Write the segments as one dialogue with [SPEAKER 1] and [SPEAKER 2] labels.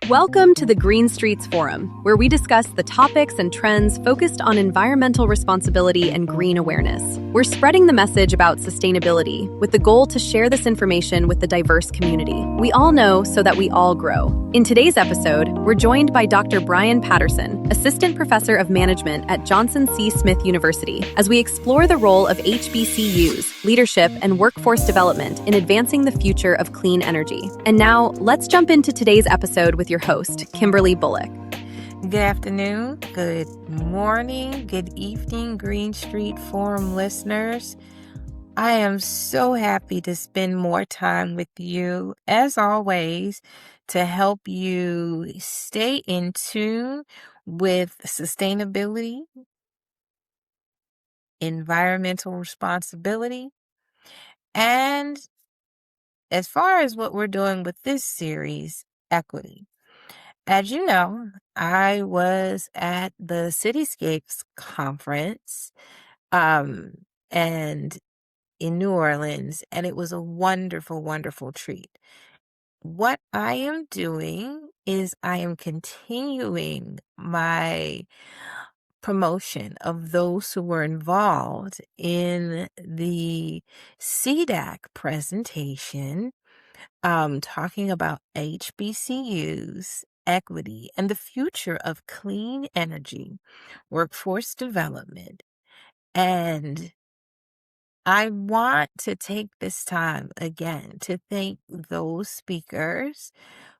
[SPEAKER 1] Welcome to the Green Streets Forum, where we discuss the topics and trends focused on environmental responsibility and green awareness. We're spreading the message about sustainability with the goal to share this information with the diverse community. We all know so that we all grow. In today's episode, we're joined by Dr. Bryan Patterson, Assistant Professor of Management at Johnson C. Smith University, as we explore the role of HBCUs, leadership, and workforce development in advancing the future of clean energy. And now, let's jump into today's episode with your host, Kimberly Bullock.
[SPEAKER 2] Good afternoon, good morning, good evening, Green Street Forum listeners. I am so happy to spend more time with you, as always, to help you stay in tune with sustainability, environmental responsibility, and as far as what we're doing with this series, equity. As you know, I was at the Cityscapes conference and in New Orleans, and it was a wonderful, wonderful treat. What I am doing is I am continuing my promotion of those who were involved in the CDAC presentation, talking about HBCUs, equity, and the future of clean energy, workforce development. And I want to take this time again to thank those speakers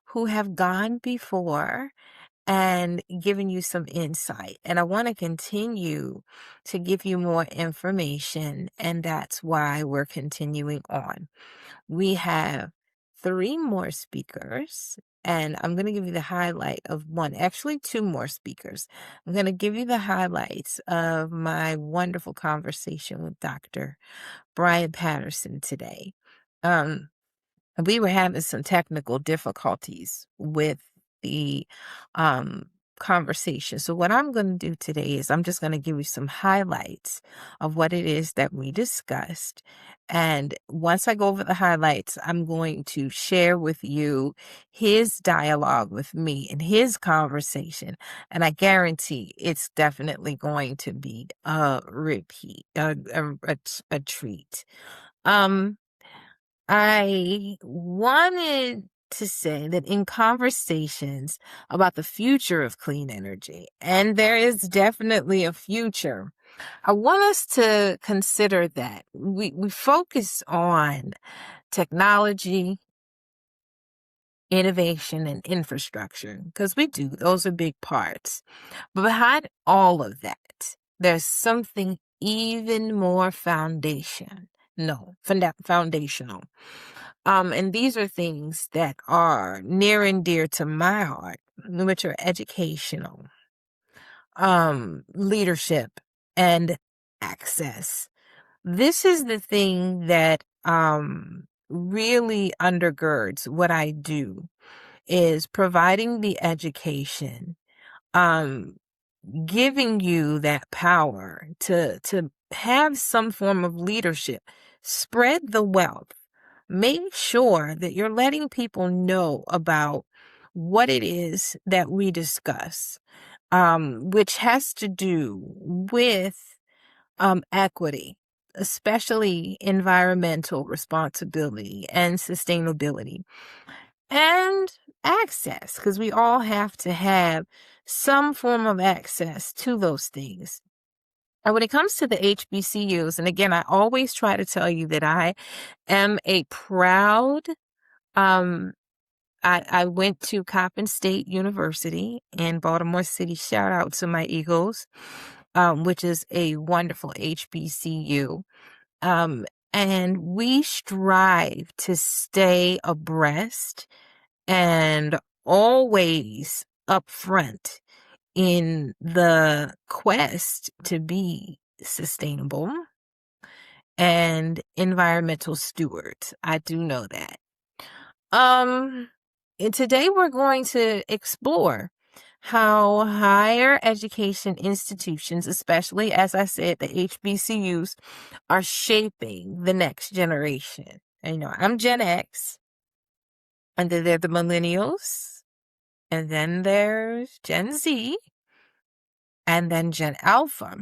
[SPEAKER 2] who have gone before and given you some insight. And I want to continue to give you more information, and that's why we're continuing on. We have 3 more speakers, and I'm going to give you the highlight of one, actually 2 more speakers. I'm going to give you the highlights of my wonderful conversation with Dr. Bryan Patterson today. We were having some technical difficulties with the conversation. So what I'm going to do today is I'm just going to give you some highlights of what it is that we discussed. And once I go over the highlights, I'm going to share with you his dialogue with me and his conversation. And I guarantee it's definitely going to be a repeat, a treat. I wanted to say that in conversations about the future of clean energy, and there is definitely a future, I want us to consider that we focus on technology, innovation, and infrastructure, because we do, those are big parts. But behind all of that, there's something even more foundational. And these are things that are near and dear to my heart, which are educational, leadership, and access. This is the thing that really undergirds what I do, is providing the education, giving you that power to have some form of leadership, spread the wealth. Make sure that you're letting people know about what it is that we discuss, which has to do with equity, especially environmental responsibility and sustainability, and access, because we all have to have some form of access to those things. And when it comes to the HBCUs, and again, I always try to tell you that I am a proud, I went to Coppin State University in Baltimore City. Shout out to my Eagles, which is a wonderful HBCU. And we strive to stay abreast and always up front in the quest to be sustainable and environmental stewards. I do know that. And today we're going to explore how higher education institutions, especially, as I said, the HBCUs, are shaping the next generation. And, I'm Gen X, and they're the millennials, and then there's Gen Z, and then Gen Alpha.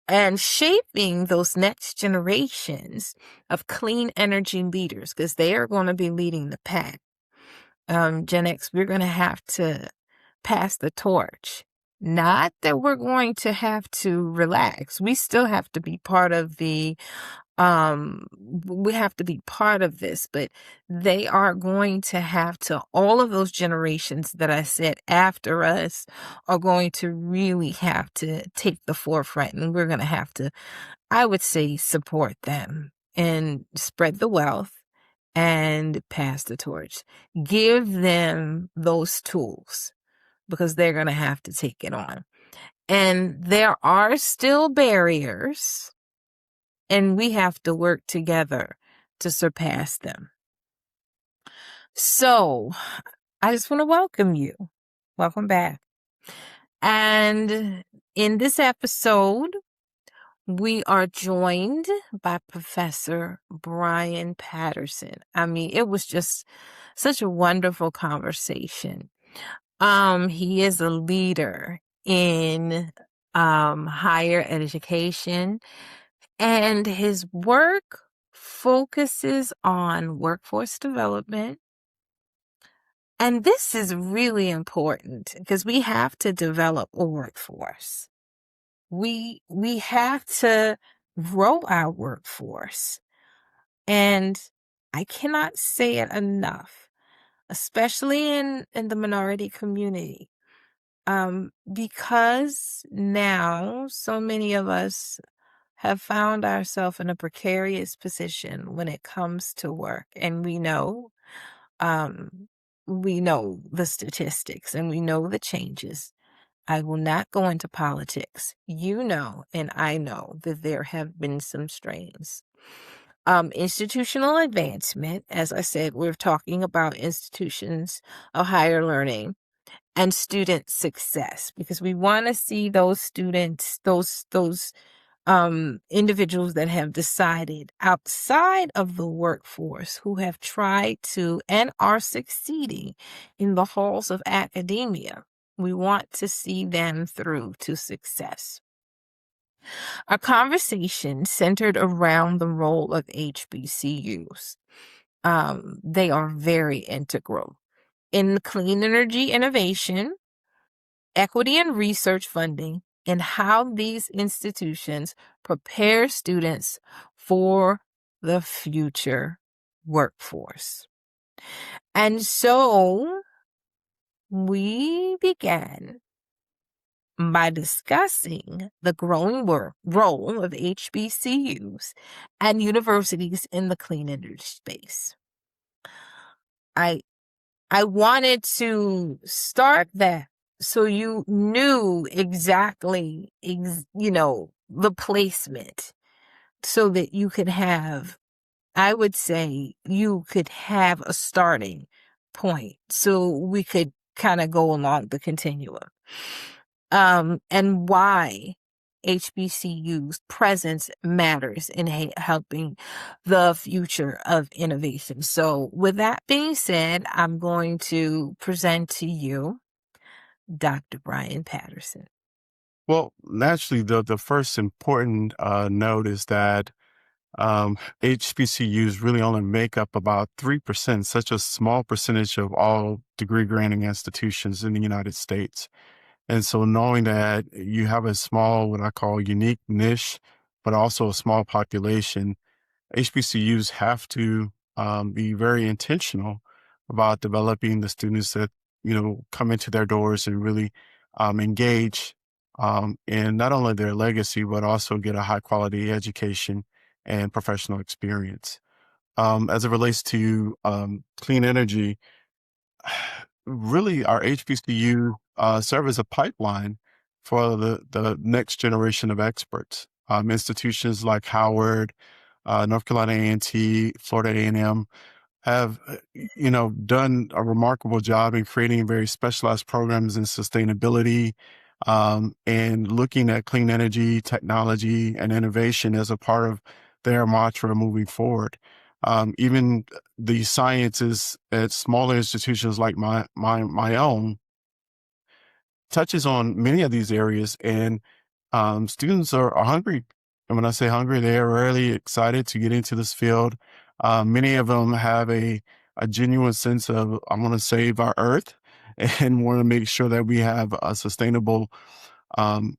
[SPEAKER 2] And shaping those next generations of clean energy leaders, because they are going to be leading the pack. Gen X, we're going to have to pass the torch. Not that we're going to have to relax. We still have to be part of we have to be part of this, but they are going to have to, all of those generations that I said after us are going to really have to take the forefront, and we're going to have to, I would say, support them and spread the wealth and pass the torch. Give them those tools because they're going to have to take it on. And there are still barriers, and we have to work together to surpass them. So I just want to welcome you. Welcome back. And in this episode, we are joined by Professor Bryan Patterson. I mean, it was just such a wonderful conversation. He is a leader in higher education, and his work focuses on workforce development. And this is really important because we have to develop a workforce. We have to grow our workforce. And I cannot say it enough, especially in the minority community. Because now so many of us have found ourselves in a precarious position when it comes to work. And we know the statistics and we know the changes. I will not go into politics. You know, and I know that there have been some strains. Institutional advancement, as I said, we're talking about institutions of higher learning and student success, because we want to see those students, those individuals that have decided outside of the workforce, who have tried to and are succeeding in the halls of academia. We want to see them through to success. Our conversation centered around the role of HBCUs. They are very integral in clean energy innovation, equity and research funding, and how these institutions prepare students for the future workforce. And so we began by discussing the growing role of HBCUs and universities in the clean energy space. I wanted to start that so you knew exactly, the placement, so that you could have, I would say, you could have a starting point so we could kind of go along the continuum. And why HBCU's presence matters in helping the future of innovation. So with that being said, I'm going to present to you Dr. Bryan Patterson.
[SPEAKER 3] Well, naturally, the first important note is that HBCUs really only make up about 3%, such a small percentage of all degree granting institutions in the United States. And so knowing that you have a small, what I call unique niche, but also a small population, HBCUs have to be very intentional about developing the students that, come into their doors and really engage in not only their legacy, but also get a high quality education and professional experience. As it relates to clean energy, really our HBCU serve as a pipeline for the next generation of experts. Institutions like Howard, North Carolina A&T, Florida A&M have, done a remarkable job in creating very specialized programs in sustainability and looking at clean energy, technology, and innovation as a part of their mantra moving forward. Even the sciences at smaller institutions like my own touches on many of these areas, and students are hungry. And when I say hungry, they are really excited to get into this field. Many of them have a genuine sense of, I want to save our earth and want to make sure that we have a sustainable, um,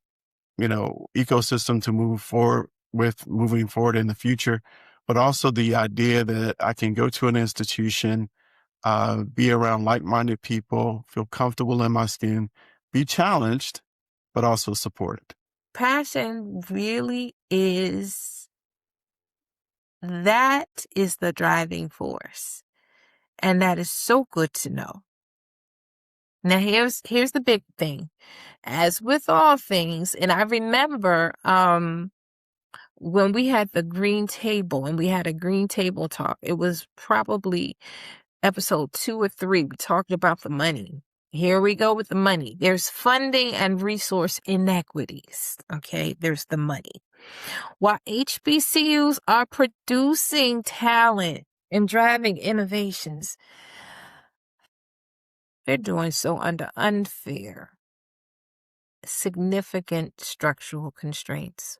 [SPEAKER 3] ecosystem to move forward with moving forward in the future. But also the idea that I can go to an institution, be around like-minded people, feel comfortable in my skin, be challenged, but also supported.
[SPEAKER 2] Passion really is, that is the driving force. And that is so good to know. Now, here's the big thing. As with all things, and I remember when we had the green table and we had a green table talk, it was probably episode 2 or 3. We talked about the money. Here we go with the money. There's funding and resource inequities. Okay, there's the money. While HBCUs are producing talent and driving innovations, they're doing so under unfair, significant structural constraints,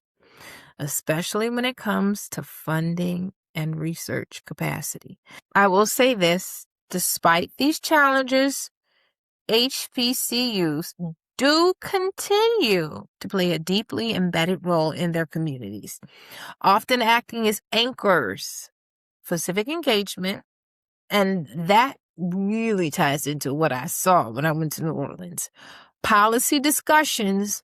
[SPEAKER 2] especially when it comes to funding and research capacity. I will say this, despite these challenges, HBCUs do continue to play a deeply embedded role in their communities, often acting as anchors for civic engagement. And that really ties into what I saw when I went to New Orleans. Policy discussions,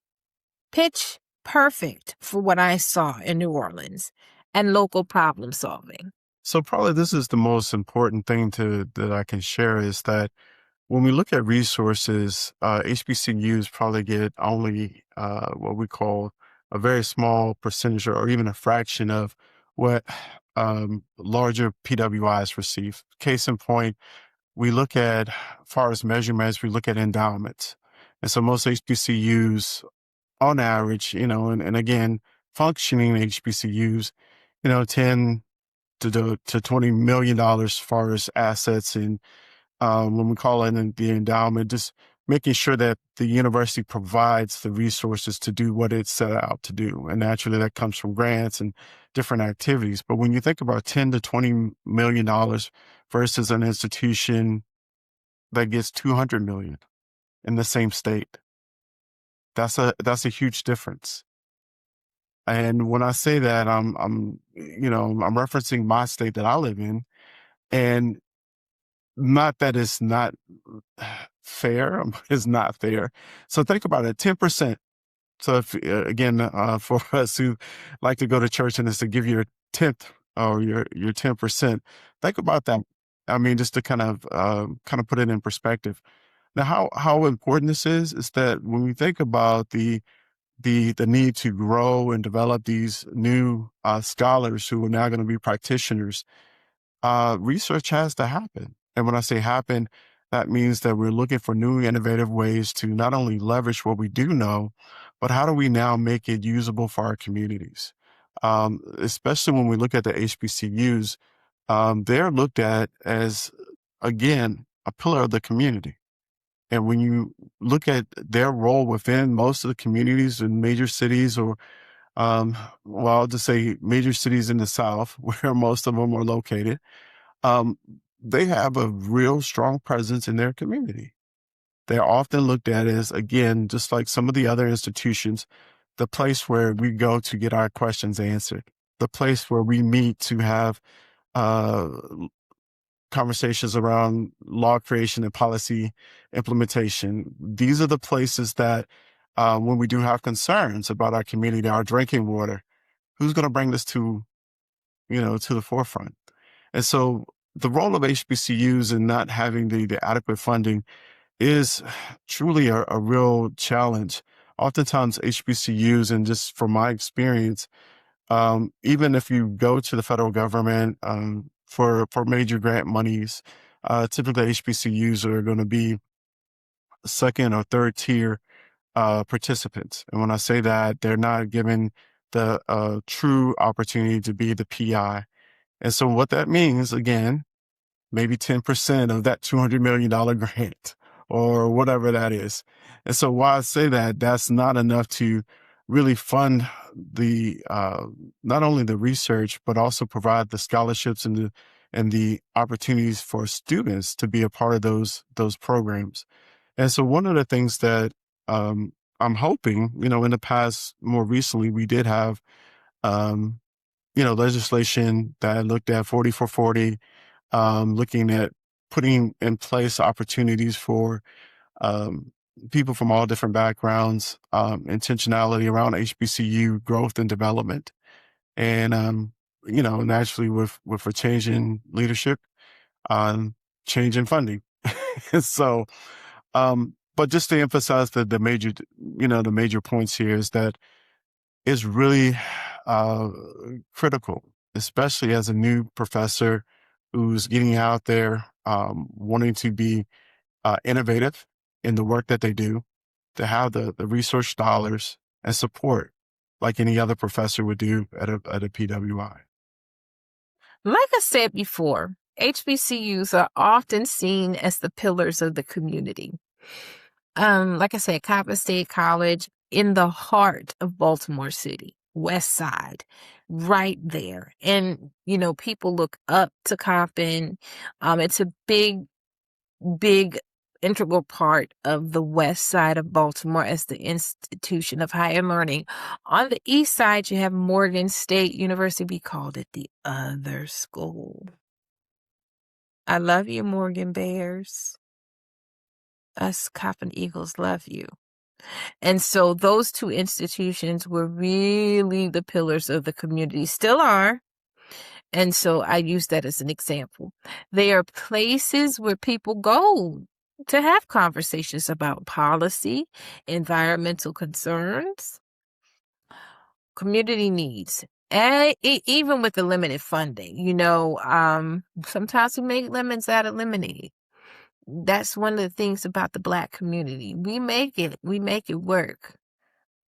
[SPEAKER 2] pitch perfect for what I saw in New Orleans, and local problem solving.
[SPEAKER 3] So probably this is the most important thing that I can share, is that when we look at resources, HBCUs probably get only what we call a very small percentage or even a fraction of what larger PWIs receive. Case in point, we look at, as far as measurements, we look at endowments. And so most HBCUs, on average, and again, functioning HBCUs, 10 to $20 million as far as assets. And when we call it the endowment, just making sure that the university provides the resources to do what it's set out to do. And naturally that comes from grants and different activities. But when you think about $10 to $20 million versus an institution that gets $200 million in the same state, that's a huge difference. And when I say that, I'm referencing my state that I live in, and not that it's not fair, it's not fair. So think about it, 10%. So if, again, for us who like to go to church and it's to give you your 10th or your 10%, think about that. I mean, just to kind of put it in perspective. Now, how important this is that when we think about the need to grow and develop these new scholars who are now going to be practitioners, research has to happen. And when I say happen, that means that we're looking for new innovative ways to not only leverage what we do know, but how do we now make it usable for our communities? Especially when we look at the HBCUs, they're looked at as, again, a pillar of the community. And when you look at their role within most of the communities in major cities, or, I'll just say major cities in the South, where most of them are located, they have a real strong presence in their community. They're often looked at as, again, just like some of the other institutions, the place where we go to get our questions answered, the place where we meet to have conversations around law creation and policy implementation. These are the places that when we do have concerns about our community, our drinking water, who's going to bring this to the forefront? And so the role of HBCUs in not having the adequate funding is truly a real challenge. Oftentimes HBCUs, and just from my experience, even if you go to the federal government for major grant monies, typically HBCUs are going to be second or third tier participants. And when I say that, they're not given the true opportunity to be the PI. And so what that means, again, maybe 10% of that $200 million grant or whatever that is. And so why I say that, that's not enough to really fund the not only the research, but also provide the scholarships and the opportunities for students to be a part of those programs. And so one of the things that I'm hoping, in the past, more recently, we did have um, legislation that looked at 40 for 40, looking at putting in place opportunities for um, people from all different backgrounds, intentionality around HBCU growth and development. And, naturally with a change in leadership, change in funding. So, but just to emphasize the major, the major points here is that it's really uh, critical, especially as a new professor who's getting out there, wanting to be innovative in the work that they do, to have the research dollars and support like any other professor would do at a PWI.
[SPEAKER 2] Like I said before, HBCUs are often seen as the pillars of the community. Like I said, Coppin State College in the heart of Baltimore City, West Side, right there. And, people look up to Coppin. It's a big integral part of the West Side of Baltimore as the institution of higher learning. On the East Side, you have Morgan State University. We called it the other school. I love you, Morgan Bears. Us Coppin Eagles love you. And so those two institutions were really the pillars of the community, still are. And so I use that as an example. They are places where people go to have conversations about policy, environmental concerns, community needs, and even with the limited funding. Sometimes we make lemons out of lemonade. That's one of the things about the Black community. We make it work.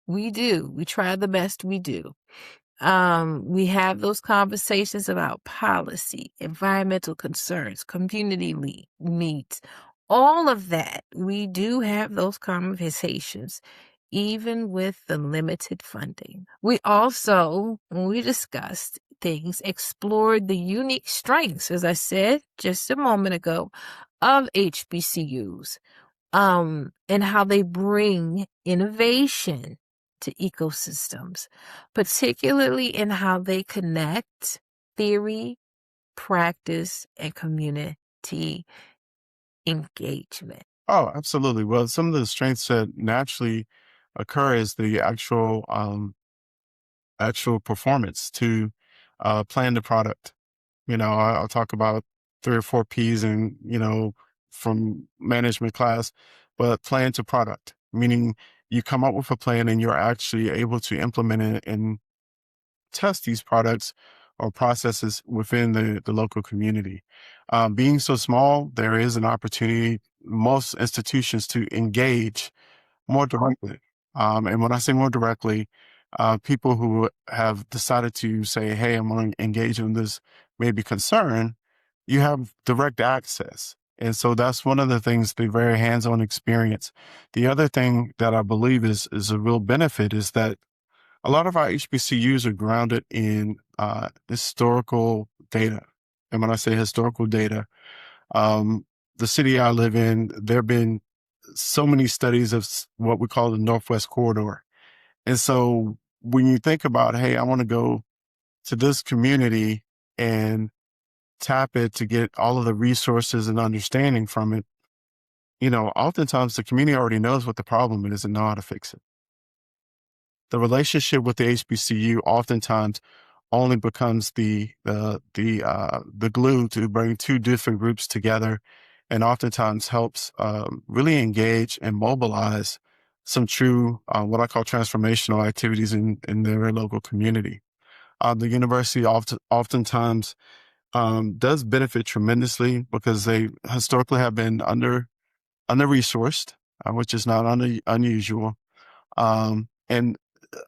[SPEAKER 2] We do. We try the best we do. We have those conversations about policy, environmental concerns, community needs, all of that. We do have those conversations, even with the limited funding. We also, when we discussed things, explored the unique strengths, as I said just a moment ago, of HBCUs, and how they bring innovation to ecosystems, particularly in how they connect theory, practice, and community engagement.
[SPEAKER 3] Oh, absolutely. Well, some of the strengths that naturally occur is the actual performance to plan the product. I'll talk about 3 or 4 Ps and, from management class, but plan to product, meaning you come up with a plan and you're actually able to implement it and test these products or processes within the local community. Being so small, there is an opportunity, most institutions, to engage more directly. And when I say more directly, people who have decided to say, hey, I'm going to engage in this maybe concern, you have direct access. And so that's one of the things, the very hands-on experience. The other thing that I believe is a real benefit is that a lot of our HBCUs are grounded in historical data. And when I say historical data, the city I live in, there have been so many studies of what we call the Northwest Corridor. And so when you think about, hey, I want to go to this community and tap it to get all of the resources and understanding from it, oftentimes the community already knows what the problem is and know how to fix it. The relationship with the HBCU oftentimes only becomes the glue to bring two different groups together, and oftentimes helps really engage and mobilize some true what I call transformational activities in their local community. The university oftentimes does benefit tremendously because they historically have been under-resourced, which is not unusual. And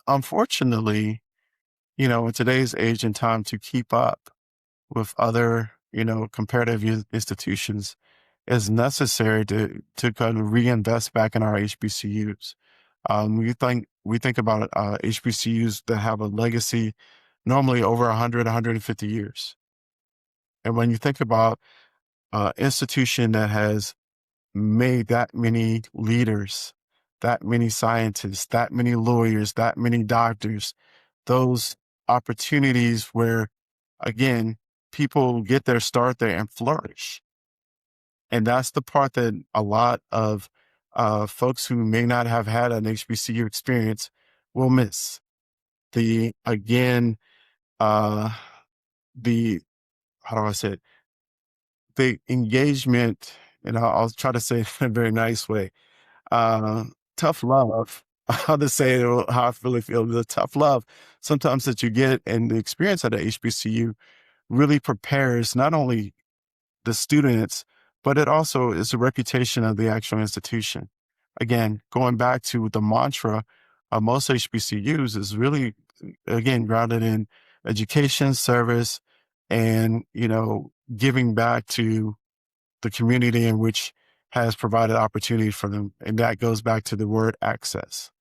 [SPEAKER 3] unfortunately, in today's age and time, to keep up with other, comparative institutions is necessary to kind of reinvest back in our HBCUs. We think about HBCUs that have a legacy normally over 100, 150 years. And when you think about an institution that has made that many leaders, that many scientists, that many lawyers, that many doctors, those opportunities where, again, people get their start there and flourish. And that's the part that a lot of folks who may not have had an HBCU experience will miss. Again, the, how do I say it? The engagement, and I'll try to say it in a very nice way. Uh, Tough love. I'll just say it how I really feel. The tough love sometimes that you get and the experience at the HBCU really prepares not only the students, but it also is the reputation of the actual institution. Again, going back to the mantra of most HBCUs is really, again, grounded in education, service, and, giving back to the community in which has provided opportunity for them. And that goes back to the word access.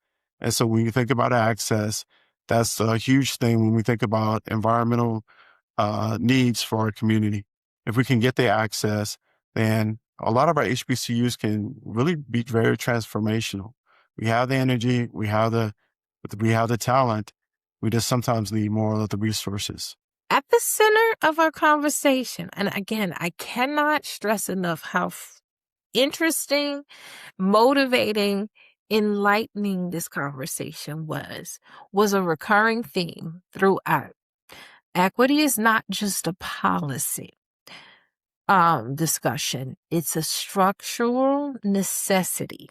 [SPEAKER 3] And so when you think about access, that's a huge thing when we think about environmental needs for our community. If we can get the access, then a lot of our HBCUs can really be very transformational. We have the energy, we have the talent. We just sometimes need more of the resources.
[SPEAKER 2] At the center of our conversation, and again, I cannot stress enough how interesting, motivating, enlightening this conversation was a recurring theme throughout. Equity is not just a policy discussion. It's a structural necessity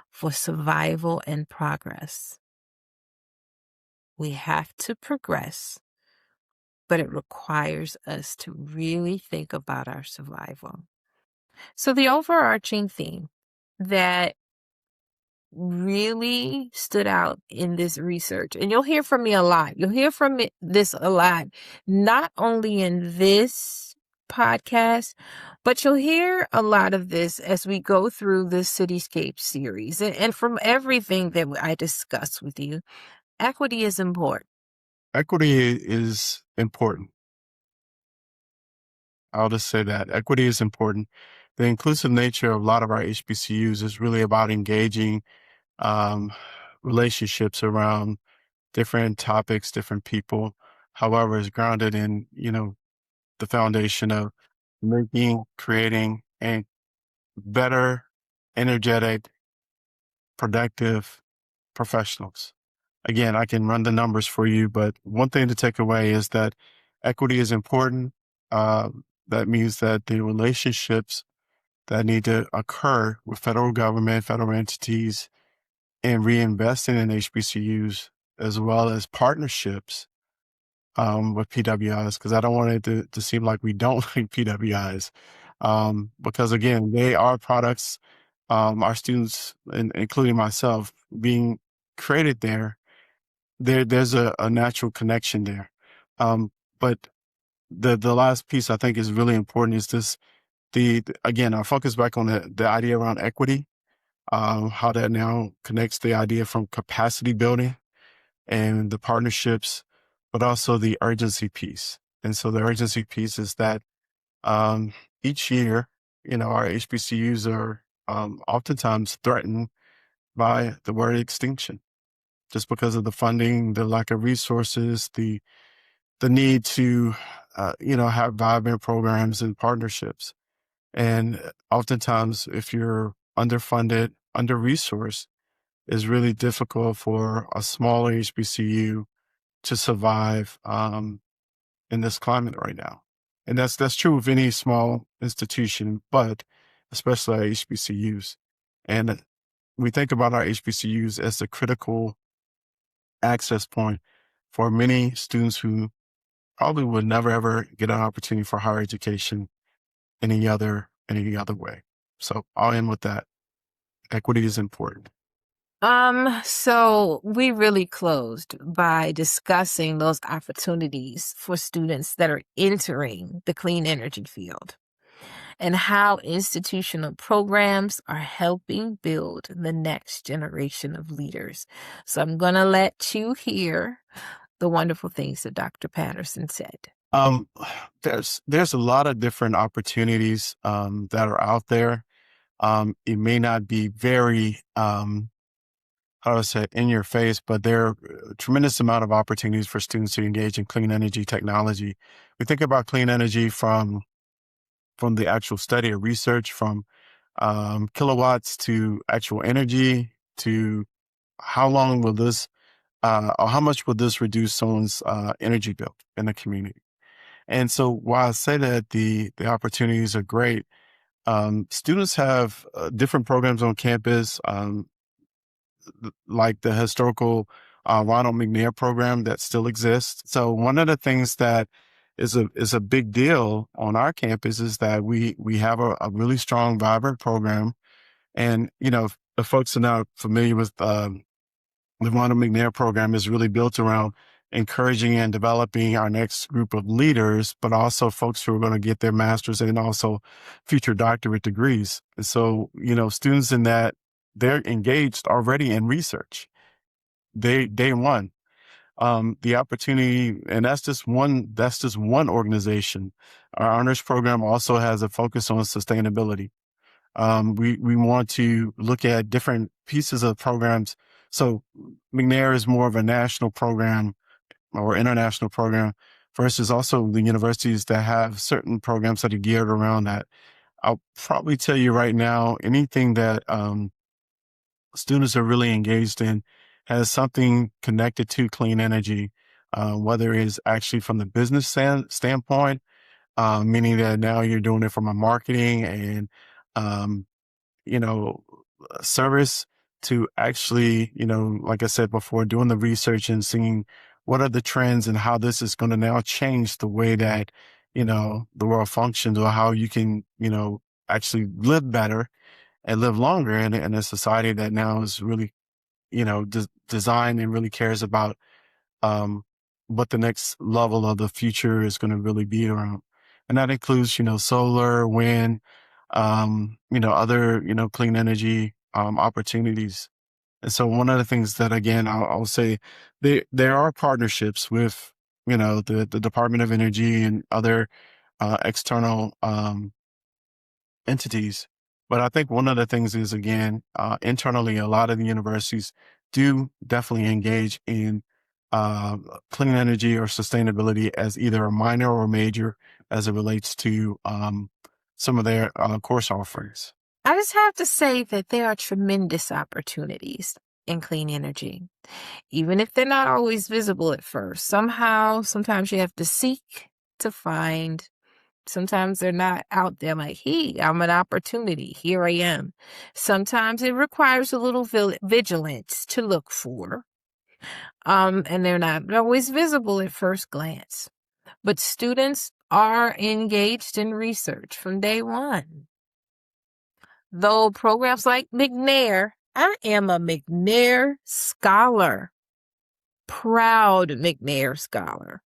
[SPEAKER 2] for survival and progress. We have to progress, but it requires us to really think about our survival. So the overarching theme that really stood out in this research, and you'll hear from me a lot. You'll hear from this a lot, not only in this podcast, but you'll hear a lot of this as we go through the Cityscape series. And from everything that I discuss with you, equity is important.
[SPEAKER 3] Equity is important. I'll just say that equity is important. The inclusive nature of a lot of our HBCUs is really about engaging relationships around different topics, different people. However, it's grounded in, the foundation of creating a better, energetic, productive professionals. Again, I can run the numbers for you, but one thing to take away is that equity is important. That means that the relationships that need to occur with federal government, federal entities, and reinvesting in HBCUs, as well as partnerships with PWIs, because I don't want it to seem like we don't like PWIs, because again, they are products, our students, including myself, being created there's a natural connection there. But the last piece I think is really important is this, again, our focus back on the idea around equity, how that now connects the idea from capacity building and the partnerships, but also the urgency piece. And so the urgency piece is that each year, our HBCUs are oftentimes threatened by the word extinction, just because of the funding, the lack of resources, the need to, have vibrant programs and partnerships. And oftentimes, if you're underfunded, under-resourced, it's really difficult for a smaller HBCU to survive in this climate right now. And that's true of any small institution, but especially our HBCUs. And we think about our HBCUs as the critical access point for many students who probably would never ever get an opportunity for higher education any other way. So I'll end with that. Equity is important.
[SPEAKER 2] So we really closed by discussing those opportunities for students that are entering the clean energy field. and how institutional programs are helping build the next generation of leaders. So I'm going to let you hear the wonderful things that Dr. Patterson said.
[SPEAKER 3] Um, there's a lot of different opportunities that are out there. It may not be very how do I say, in your face, but there are a tremendous amount of opportunities for students to engage in clean energy technology. We think about clean energy from the actual study or research, from kilowatts to actual energy, to how long will this or how much will this reduce someone's energy bill in the community. And so while I say that the opportunities are great, students have different programs on campus. Like the historical Ronald McNair program that still exists. So one of the things that is a big deal on our campus is that we have a really strong, vibrant program. And the folks are not familiar with the Ronald McNair program is really built around encouraging and developing our next group of leaders, but also folks who are going to get their master's and also future doctorate degrees. And so, students in that, they're engaged already in research. Day one. The opportunity, and that's just one organization. Our honors program also has a focus on sustainability. We want to look at different pieces of programs. So McNair is more of a national program or international program versus also the universities that have certain programs that are geared around that. I'll probably tell you right now, anything that students are really engaged in has something connected to clean energy, whether it's actually from the business standpoint, meaning that now you're doing it from a marketing and, um, service, to actually, like I said before, doing the research and seeing what are the trends and how this is going to now change the way that, the world functions, or how you can, actually live better and live longer in a society that now is really, designed and really cares about what the next level of the future is going to really be around. And that includes, solar, wind, other, clean energy opportunities. And so one of the things that, again, I'll say, there are partnerships with, the Department of Energy and other external entities. But I think one of the things is, again, internally, a lot of the universities do definitely engage in uh, clean energy or sustainability as either a minor or major as it relates to some of their course offerings.
[SPEAKER 2] I just have to say that there are tremendous opportunities in clean energy, even if they're not always visible at first. Sometimes you have to seek to find. Sometimes they're not out there like, hey, I'm an opportunity. Here I am. Sometimes it requires a little vigilance to look for. And they're not always visible at first glance. But students are engaged in research from day one. Though programs like McNair, I am a McNair scholar, proud McNair scholar,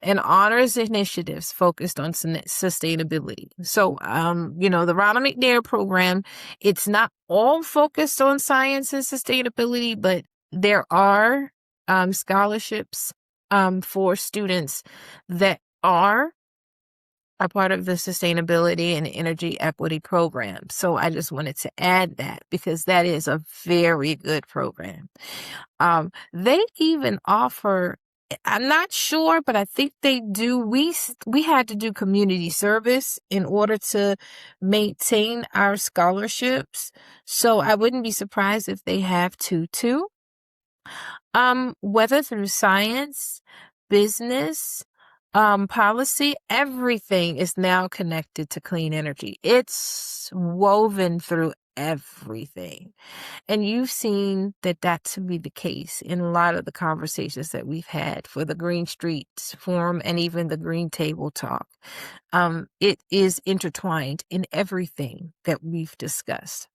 [SPEAKER 2] and honors initiatives focused on sustainability. So, the Ronald McNair program, it's not all focused on science and sustainability, but there are scholarships for students that are a part of the sustainability and energy equity program. So I just wanted to add that because that is a very good program. They even offer, I'm not sure, but I think they do. We had to do community service in order to maintain our scholarships. So I wouldn't be surprised if they have to too. Whether through science, business, policy, everything is now connected to clean energy. It's woven through everything. And you've seen that to be the case in a lot of the conversations that we've had for the Green Streets Forum and even the Green Table Talk. It is intertwined in everything that we've discussed.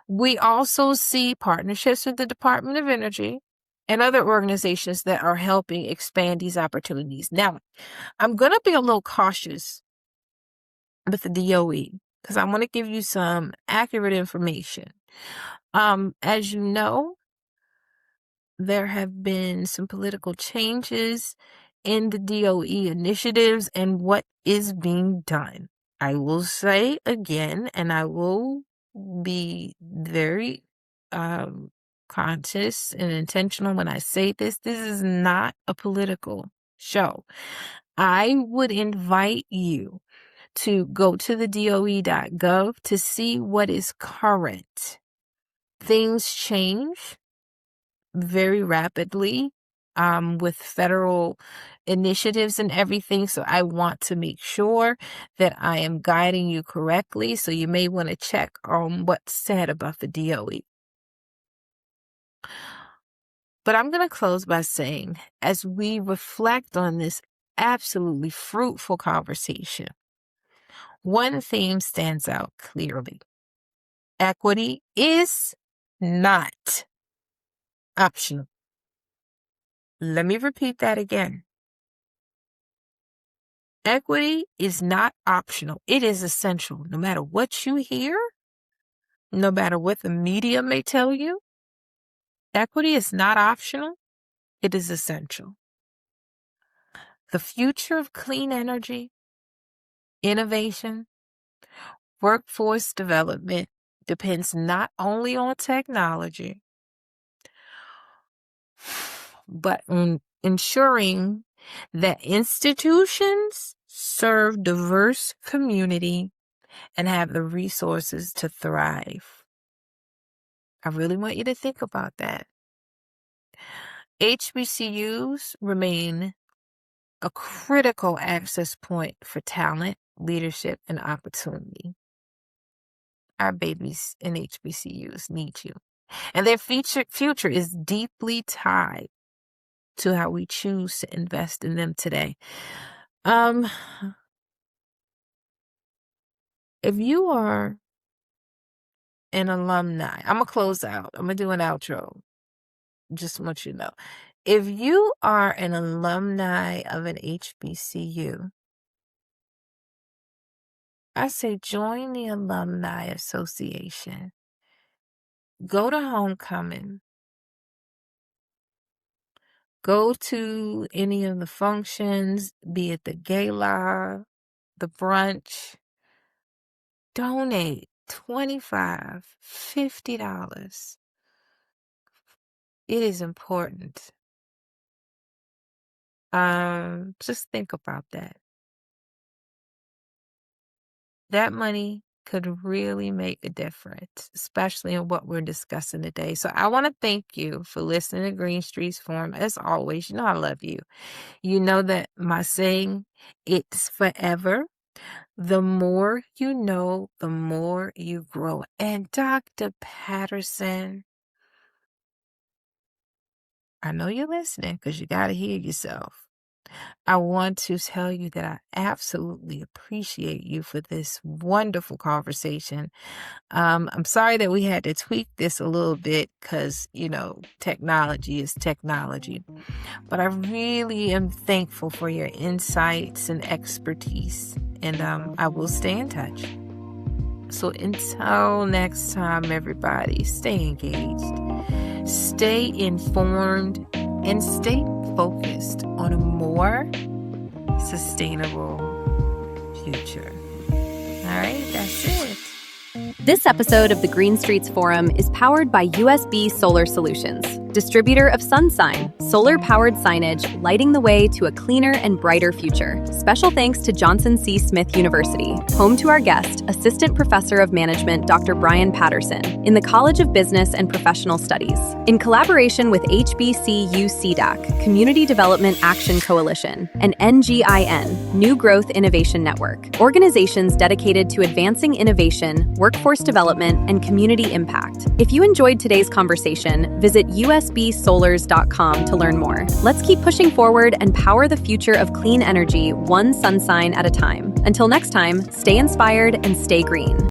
[SPEAKER 2] We also see partnerships with the Department of Energy and other organizations that are helping expand these opportunities. Now, I'm going to be a little cautious with the DOE, because I want to give you some accurate information. As you know, there have been some political changes in the DOE initiatives and what is being done. I will say again, and I will be very conscious and intentional when I say this. This is not a political show. I would invite you to go to the DOE.gov to see what is current. Things change very rapidly with federal initiatives and everything. So I want to make sure that I am guiding you correctly. So you may want to check on what's said about the DOE. But I'm going to close by saying, as we reflect on this absolutely fruitful conversation, one theme stands out clearly. Equity is not optional. Let me repeat that again. Equity is not optional. It is essential. No matter what you hear, no matter what the media may tell you, equity is not optional. It is essential. The future of clean energy, innovation, workforce development depends not only on technology, but on ensuring that institutions serve diverse community and have the resources to thrive. I really want you to think about that. HBCUs remain a critical access point for talent, leadership, and opportunity. Our babies in HBCUs need you. And their future is deeply tied to how we choose to invest in them today. If you are an alumni, I'm going to close out. I'm going to do an outro. Just want you to know. If you are an alumni of an HBCU, I say join the Alumni Association. Go to homecoming. Go to any of the functions, be it the gala, the brunch. Donate $25, $50. It is important. Just think about that. That money could really make a difference, especially in what we're discussing today. So I want to thank you for listening to Green Streets Forum. As always, you know I love you. You know that my saying, it's forever. The more you know, the more you grow. And Dr. Patterson, I know you're listening because you got to hear yourself. I want to tell you that I absolutely appreciate you for this wonderful conversation. I'm sorry that we had to tweak this a little bit because, technology is technology. But I really am thankful for your insights and expertise. And I will stay in touch. So until next time, everybody, stay engaged, stay informed, and stay focused on a more sustainable future. All right, that's it.
[SPEAKER 1] This episode of the Green Streets Forum is powered by USB Solar Solutions, distributor of SunSign, solar-powered signage lighting the way to a cleaner and brighter future. Special thanks to Johnson C. Smith University, home to our guest, Assistant Professor of Management Dr. Bryan Patterson, in the College of Business and Professional Studies. In collaboration with HBCU CDAC, Community Development Action Coalition, and NGIN, New Growth Innovation Network, organizations dedicated to advancing innovation, workforce development, and community impact. If you enjoyed today's conversation, visit usbsolars.com to learn more. Let's keep pushing forward and power the future of clean energy one sunsign at a time. Until next time, stay inspired and stay green.